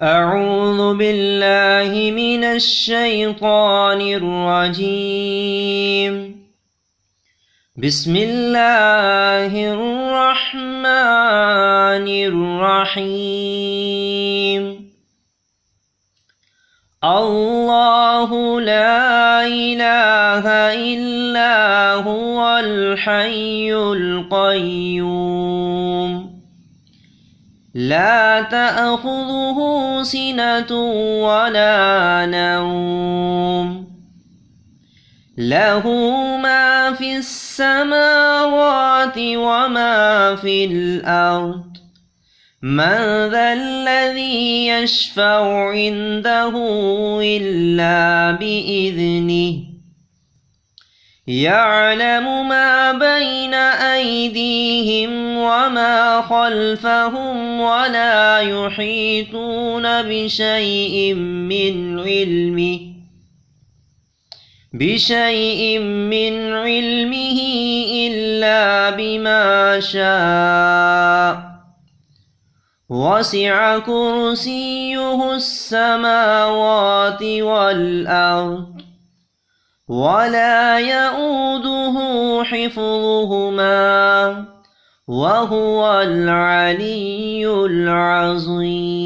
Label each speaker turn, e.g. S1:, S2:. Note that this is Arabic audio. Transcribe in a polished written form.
S1: أعوذ بالله من الشيطان الرجيم. بسم الله الرحمن الرحيم. الله لا إله إلا هو الحي القيوم لا تأخذه سنة ولا نوم له ما في السماوات وما في الأرض من ذا الذي يشفع عنده إلا بإذنه يعلم ما بين أيديهم وما خلفهم ولا يحيطون بشيء من علمه إلا بما شاء وسع كرسيه السماوات والأرض ولا يؤوده حفظهما وهو العلي العظيم.